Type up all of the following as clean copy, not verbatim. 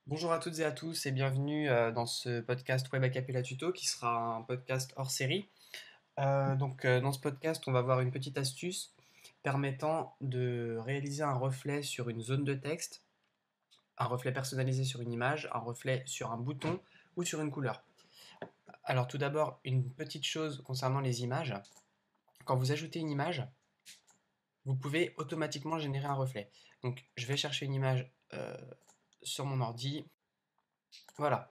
Bonjour à toutes et à tous et bienvenue dans ce podcast Web Acapella Tuto qui sera un podcast hors série. Dans ce podcast, on va voir une petite astuce permettant de réaliser un reflet sur une zone de texte, un reflet personnalisé sur une image, un reflet sur un bouton ou sur une couleur. Alors tout d'abord, une petite chose concernant les images. Quand vous ajoutez une image, vous pouvez automatiquement générer un reflet. Donc je vais chercher une image sur mon ordi. Voilà.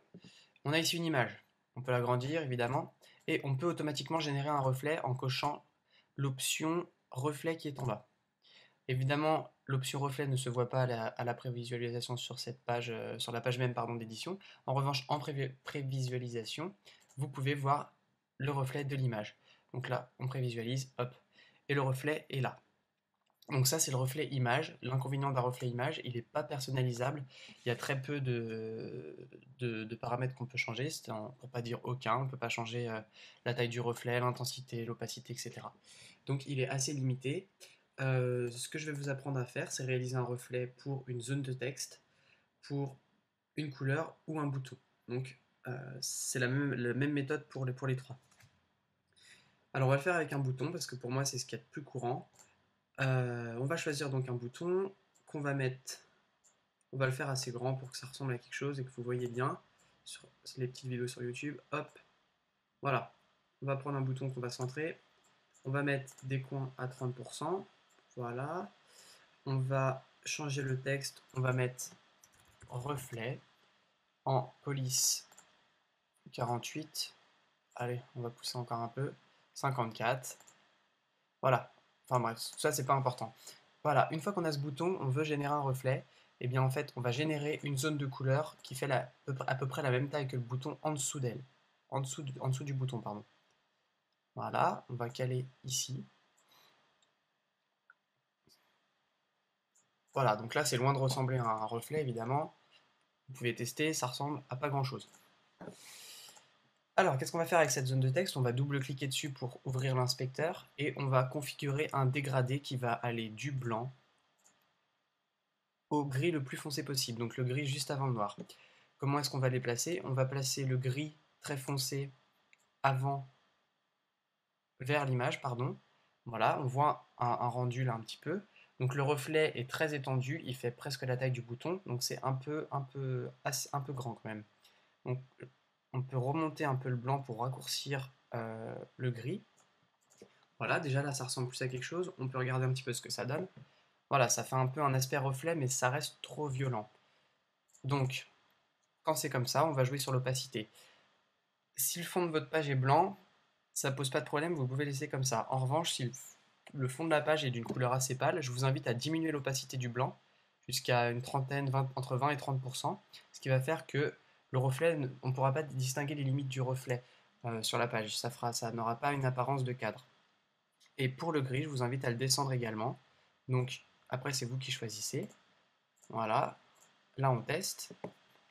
On a ici une image. On peut l'agrandir évidemment et on peut automatiquement générer un reflet en cochant l'option reflet qui est en bas. Évidemment, l'option reflet ne se voit pas à la prévisualisation sur cette page, sur la page même pardon, d'édition. En revanche, en prévisualisation, vous pouvez voir le reflet de l'image. Donc là, on prévisualise, hop, et le reflet est là. Donc ça, c'est le reflet image. L'inconvénient d'un reflet image, il n'est pas personnalisable. Il y a très peu de paramètres qu'on peut changer, pour pas dire aucun. On ne peut pas changer la taille du reflet, l'intensité, l'opacité, etc. Donc il est assez limité. Ce que je vais vous apprendre à faire, c'est réaliser un reflet pour une zone de texte, pour une couleur ou un bouton. Donc c'est la même méthode pour les trois. Alors on va le faire avec un bouton parce que pour moi c'est ce qu'il y a de plus courant. On va choisir donc un bouton qu'on va mettre. On va le faire assez grand pour que ça ressemble à quelque chose et que vous voyez bien sur les petites vidéos sur YouTube. Hop, voilà. On va prendre un bouton qu'on va centrer. On va mettre des coins à 30%. Voilà. On va changer le texte. On va mettre reflet en police 48. Allez, on va pousser encore un peu. 54. Voilà. Enfin bref, ça c'est pas important. Voilà, une fois qu'on a ce bouton, on veut générer un reflet. Et bien en fait, on va générer une zone de couleur qui fait à peu près la même taille que le bouton en dessous d'elle. En dessous du bouton, pardon. Voilà, on va caler ici. Voilà, donc là c'est loin de ressembler à un reflet évidemment. Vous pouvez tester, ça ressemble à pas grand chose. Alors, qu'est-ce qu'on va faire avec cette zone de texte? On va double-cliquer dessus pour ouvrir l'inspecteur et on va configurer un dégradé qui va aller du blanc au gris le plus foncé possible, donc le gris juste avant le noir. Comment est-ce qu'on va les placer? On va placer le gris très foncé avant, vers l'image, pardon. Voilà, on voit un rendu là un petit peu. Donc le reflet est très étendu, il fait presque la taille du bouton, donc c'est un peu grand quand même. Donc on peut remonter un peu le blanc pour raccourcir le gris. Voilà, déjà là ça ressemble plus à quelque chose. On peut regarder un petit peu ce que ça donne. Voilà, ça fait un peu un aspect reflet, mais ça reste trop violent. Donc, quand c'est comme ça, on va jouer sur l'opacité. Si le fond de votre page est blanc, ça pose pas de problème, vous pouvez laisser comme ça. En revanche, si le fond de la page est d'une couleur assez pâle, je vous invite à diminuer l'opacité du blanc jusqu'à une trentaine, entre 20 et 30%, ce qui va faire que le reflet, on ne pourra pas distinguer les limites du reflet sur la page. Ça n'aura pas une apparence de cadre. Et pour le gris, je vous invite à le descendre également. Donc après, c'est vous qui choisissez. Voilà. Là, on teste.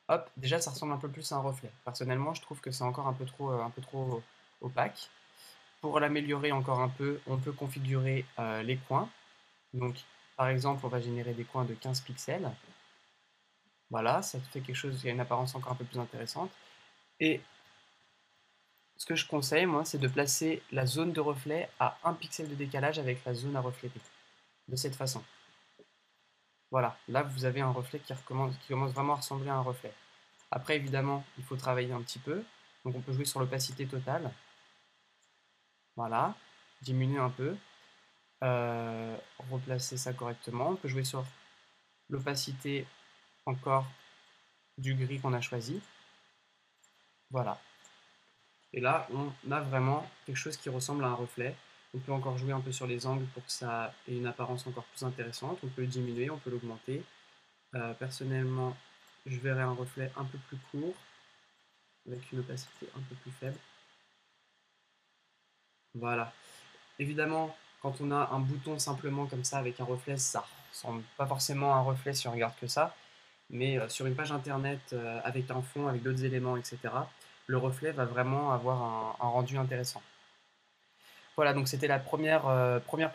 Hop, déjà, ça ressemble un peu plus à un reflet. Personnellement, je trouve que c'est encore un peu trop opaque. Pour l'améliorer encore un peu, on peut configurer les coins. Donc, par exemple, on va générer des coins de 15 pixels. Voilà, ça fait quelque chose qui a une apparence encore un peu plus intéressante. Et ce que je conseille, moi, c'est de placer la zone de reflet à 1 pixel de décalage avec la zone à refléter. De cette façon. Voilà, là, vous avez un reflet qui commence vraiment à ressembler à un reflet. Après, évidemment, il faut travailler un petit peu. Donc, on peut jouer sur l'opacité totale. Voilà, diminuer un peu. Replacer ça correctement. On peut jouer sur l'opacité encore du gris qu'on a choisi. Voilà. Et là, on a vraiment quelque chose qui ressemble à un reflet. On peut encore jouer un peu sur les angles pour que ça ait une apparence encore plus intéressante. On peut le diminuer, on peut l'augmenter. Personnellement, je verrais un reflet un peu plus court, avec une opacité un peu plus faible. Voilà. Évidemment, quand on a un bouton simplement comme ça avec un reflet, ça ressemble pas forcément à un reflet si on regarde que ça, mais sur une page internet avec un fond, avec d'autres éléments, etc., le reflet va vraiment avoir un rendu intéressant. Voilà, donc c'était la première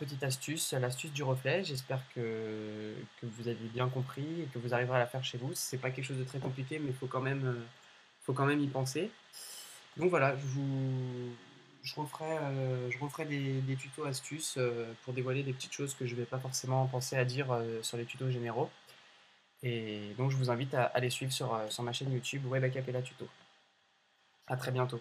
petite astuce, l'astuce du reflet. J'espère que vous avez bien compris et que vous arriverez à la faire chez vous. C'est pas quelque chose de très compliqué, mais il faut quand même y penser. Donc voilà, je referai des tutos astuces pour dévoiler des petites choses que je vais pas forcément penser à dire sur les tutos généraux. Et donc je vous invite à les suivre sur ma chaîne YouTube Web Acapella Tuto. À très bientôt.